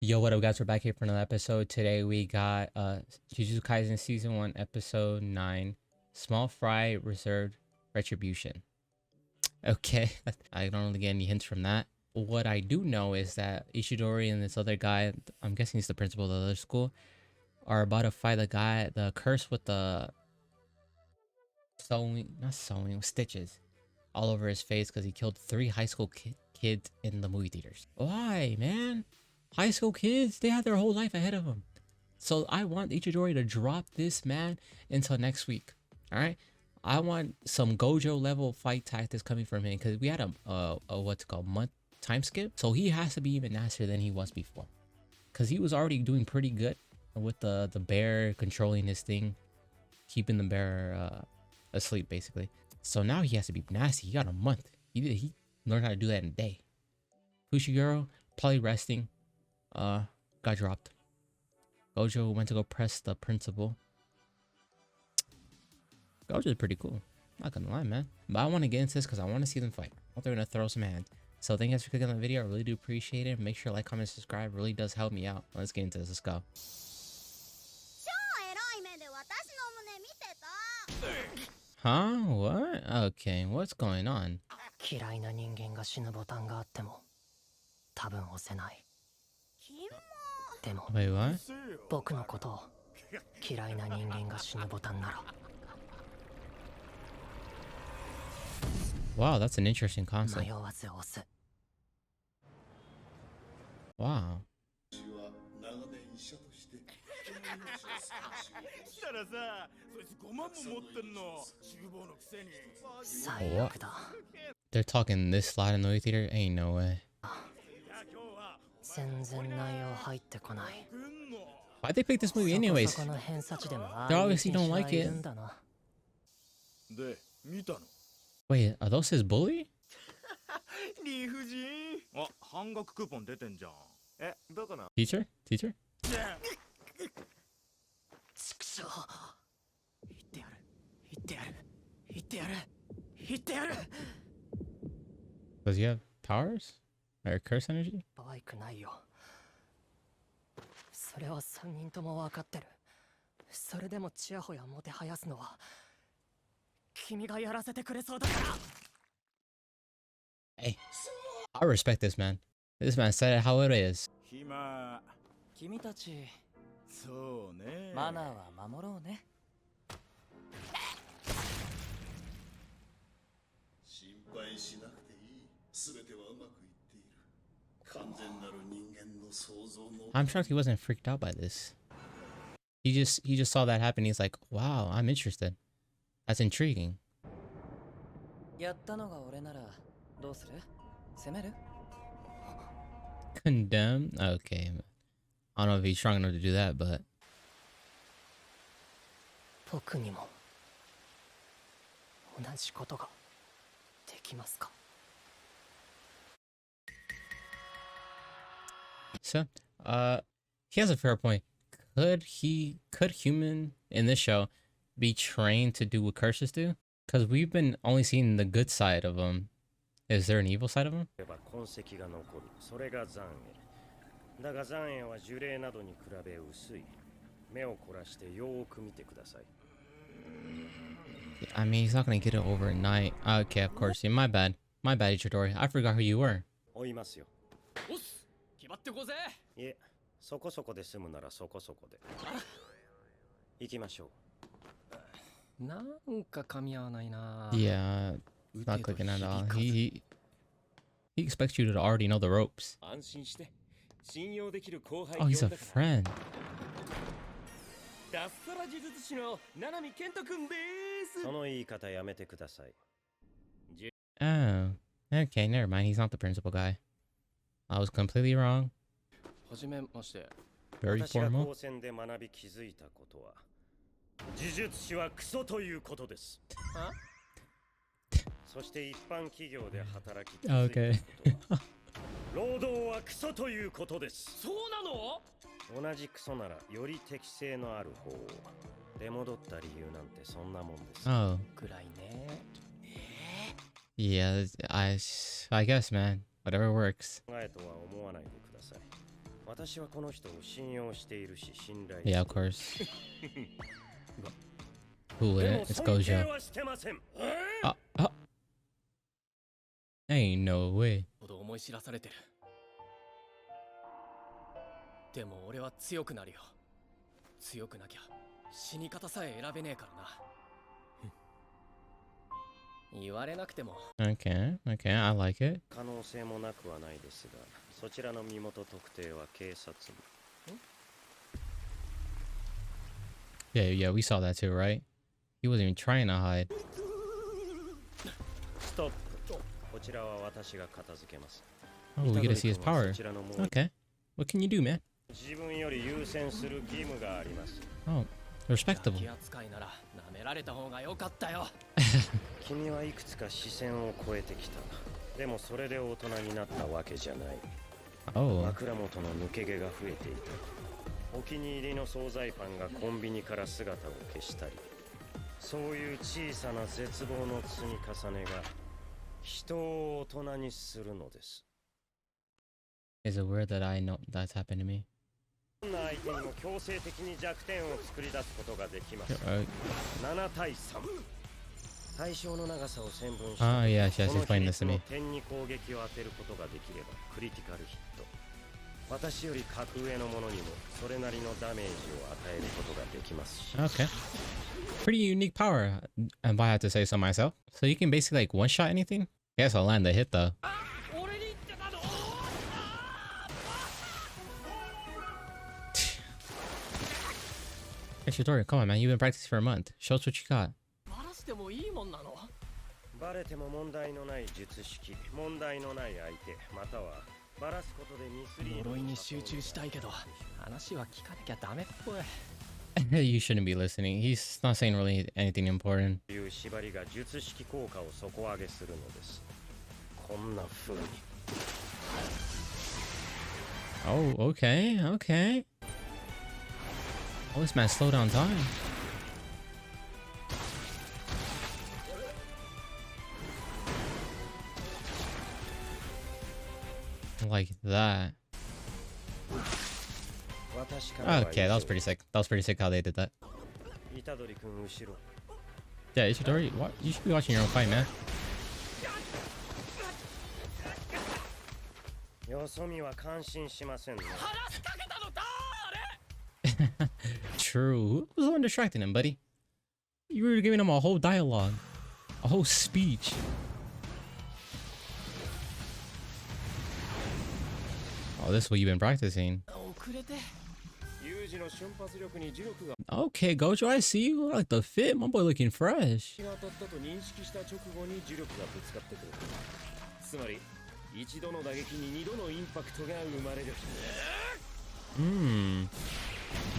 Yo, what up guys, we're back here for another episode. Today we got Jujutsu Kaisen Season 1 Episode 9, Small Fry Reserved Retribution. Okay, I don't really get any hints from that. What I do know is that Ishidori and this other guy, I'm guessing he's the principal of the other school, are about to fight the curse with the stitches all over his face because he killed 3 high school kids in the movie theaters. Why, man? High school kids, they had their whole life ahead of them. So I want Ichidori to drop this man until next week. All right. I want some Gojo level fight tactics coming from him because we had a what's it called month time skip. So he has to be even nastier than he was before. Because he was already doing pretty good with the bear controlling his thing, keeping the bear asleep basically. So now he has to be nasty. He got a month. He learned how to do that in a day. Fushiguro probably resting. Got dropped. Gojo went to go press the principal. Gojo's pretty cool. Not gonna lie, man. But I want to get into this because I want to see them fight. I thought they're gonna throw some hands. So thank you guys for clicking on the video. I really do appreciate it. Make sure to like, comment, subscribe. It really does help me out. Let's get into this. Let's go. Huh? What? Okay, what's going on? Wait, what? Wow, that's an interesting concept. Wow. What? They're talking this loud in the movie theater? Ain't no way. Why'd they pick this movie anyways? They obviously don't like it. Wait, are those his bully? Teacher? Teacher? Does he have powers? Or curse energy? Hey, I respect this man. This man said it how it is. I'm shocked he wasn't freaked out by this. He just saw that happen. He's like, wow, I'm interested. That's intriguing. Condemn? Okay. I don't know if he's strong enough to do that, but so he has a fair point. Could human in this show be trained to do what curses do? Because we've been only seeing the good side of them. Is there an evil side of them? I mean, he's not gonna get it overnight. Okay, of course. Yeah, my bad. My bad, Ichidori. I forgot who you were. Yeah, not clicking at all. He expects you to already know the ropes. Oh, he's a friend. Oh, okay, never mind. He's not the principal guy. I was completely wrong. Very formal. Okay. Oh. Yeah, I guess, man. Whatever works. Yeah, of course. Who wouldn't? It's Gojo. Oh. Ain't no way. 思い知らされてる。でも俺は強くなるよ。強くなきゃ死に方さえ選べねえからな。言われなくても。Okay, I like it. 可能性もなくはないですが、そちらの身元特定は警察も。Yeah, we saw that too, right? He wasn't even trying to hide. Stop. こちらは私が片付けます。 Oh, we get to see his power. Okay. What can you do, man? 自分より優先する義務があります。 Oh, respectable. 気扱いなら舐められた方が良かったよ。君はいくつか視線を越えてきた。でもそれで大人になったわけじゃない。Oh. 枕元の抜け毛が増えていた。お気に入りの惣菜パンがコンビニから姿を消したり、そういう小さな絶望の積み重ねが人を大人にするのです。 Is it weird that I know that's happened to me? どんな相手にも強制的に弱点を作り出すことができます。 7対3。対象の長さを線分して、 Oh yeah, she's explained this to me. 点に攻撃を当てることができればクリティカルヒット。私より格上の者にもそれなりのダメージを与えることができますし。 Okay. Pretty unique power, if I had to say so myself. So you can basically like one-shot anything? I guess I'll land the hit though. Hey, Shidori, come on, man. You've been practicing for a month. Show us what you got. バレても問題のない術式、問題のない相手、またはバラすことでミスリード。呪いに集中したいけど、話は聞かなきゃダメっぽい。You shouldn't be listening. He's not saying really anything important. いう縛りが術式効果を底上げするのです。こんな風に。Oh, okay. Oh, this man slow down time. Like that. Okay, that was pretty sick. That was pretty sick how they did that. Yeah, Ishidori, what? You should be watching your own fight, man. True. Who's the one distracting him, buddy? You were giving him a whole dialogue, a whole speech. Oh, this is what you've been practicing. Okay, Gojo, I see you. I like the fit. My boy looking fresh.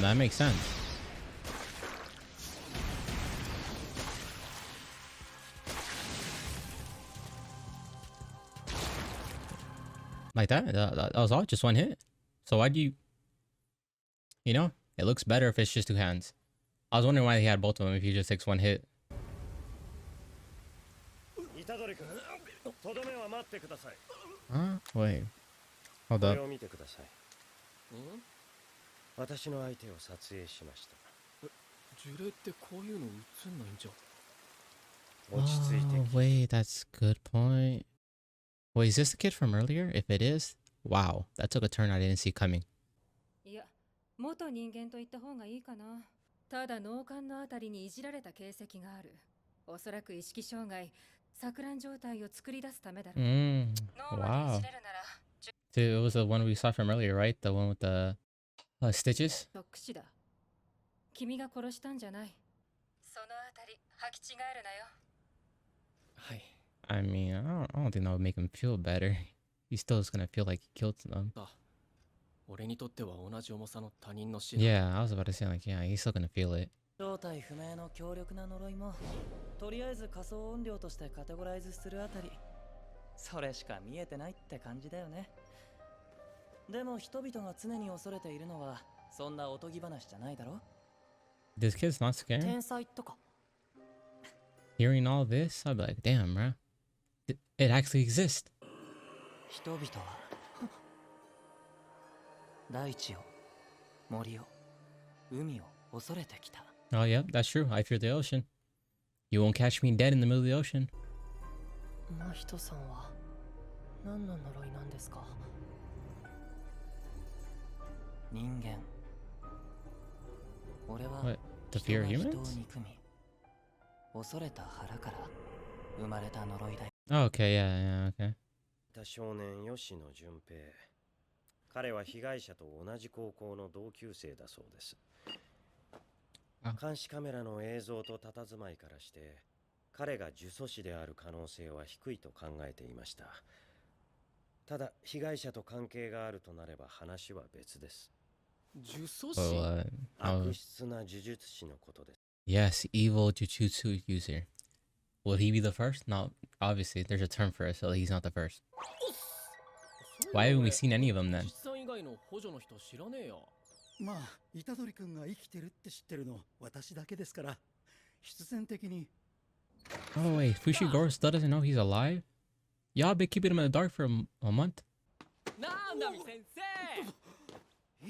That makes sense. Like that? That was all? Just one hit? So why'd you... You know, it looks better if it's just two hands. I was wondering why he had both of them if he just takes one hit. Huh? Wait. Hold up. Oh, wait, that's a good point. Wait, is this the kid from earlier? If it is, wow, that took a turn I didn't see coming. いや、元人間と言った方がいいかな。ただ脳幹のあたりにいじられた形跡がある。おそらく意識障害、錯乱状態を作り出すためだろう。Wow. Dude, it was the one we saw from earlier, right? The one with the stitches? 特殊だ。君が殺したんじゃない。そのあたり履き違えるなよ。はい。I mean, I don't think that would make him feel better. He's still just gonna feel like he killed them. Yeah, I was about to say, like, yeah, he's still gonna feel it. 正体不明の強力な呪いもとりあえず仮想音量としてカテゴライズするあたりそれしか見えてないって感じだよね。でも人々が常に恐れているのはそんなおとぎ話じゃないだろ。 This kid's not scared. 天才とか。 Hearing all this, I'd be like, damn, bro. It actually exists. 人々は大地を、森を、海を恐れてきた。 Oh, yeah, that's true. I fear the ocean. You won't catch me dead in the middle of the ocean. 真人さんは何の呪いなんですか？人間。俺は What? To 人 fear が人を humans? 憎み、恐れた腹から生まれた呪いだよ。 Oh, okay, yeah, okay. 少年吉野純平。彼は被害者と同じ高校の同級生だそうです。監視カメラの映像と佇まいからして彼が呪詛師である可能性は低いと考えていました。ただ被害者と関係があるとなれば話は別です。呪詛 So, 師 悪質な呪術師のことです。 yes, evil Jujutsu user. Would he be the first? No, obviously, there's a term for it, so he's not the first. Why haven't we seen any of them then? 実さん以外の補助の人知らねえよ。まあ、虎杖君が生きてるって知ってるの私だけですから、必然的に。 Oh, wait, Fushiguro still doesn't know he's alive? Y'all been keeping him in the dark for a month? なんだみ先生、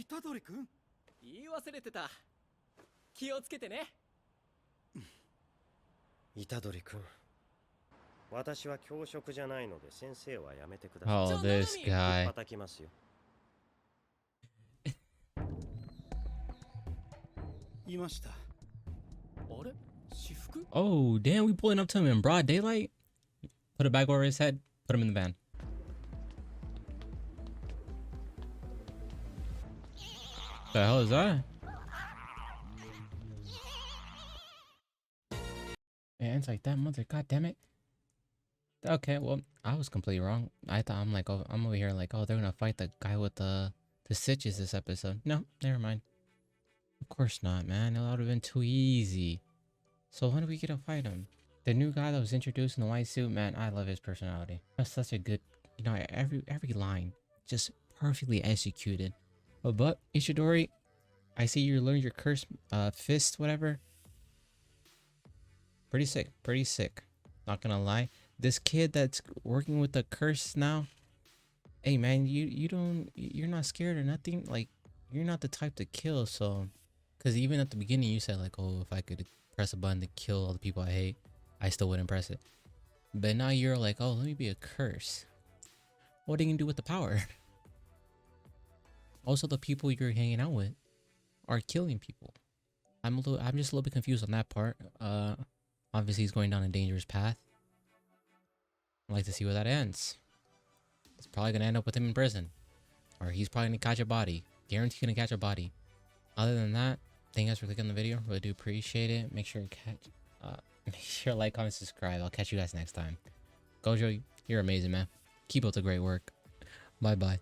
虎杖君、言い忘れてた。気をつけてね。虎杖君、私は教職じゃないので先生はやめてください。 Oh, this guy. 叩きますよ。いました。あれ、私服？ Oh, damn, we pulling up to him in broad daylight? Put a bag over his head, put him in the van. The hell is that? Yeah, it's like that mother, god damn it. Okay, well, I was completely wrong. I thought I'm like, oh, I'm over here like, oh, they're gonna fight the guy with the stitches this episode. No, never mind. Of course not, man. It would have been too easy. So when do we get to fight him? The new guy that was introduced in the white suit, man, I love his personality. That's such a good, you know, every line just perfectly executed. But Ishidori, I see you learned your curse, fist, whatever. Pretty sick, pretty sick. Not gonna lie. This kid that's working with the curse now, hey man, you're not scared or nothing. Like, you're not the type to kill, so. Because even at the beginning, you said, like, oh, if I could press a button to kill all the people I hate, I still wouldn't press it. But now you're like, oh, let me be a curse. What are you going to do with the power? Also, the people you're hanging out with are killing people. I'm just a little bit confused on that part. Obviously, he's going down a dangerous path. I'd like to see where that ends. It's probably going to end up with him in prison. Or he's probably going to catch a body. Guaranteed going to catch a body. Other than that, thank you guys for clicking on the video. Really do appreciate it. Make sure to like, comment, subscribe. I'll catch you guys next time. Gojo, you're amazing, man. Keep up the great work. Bye bye.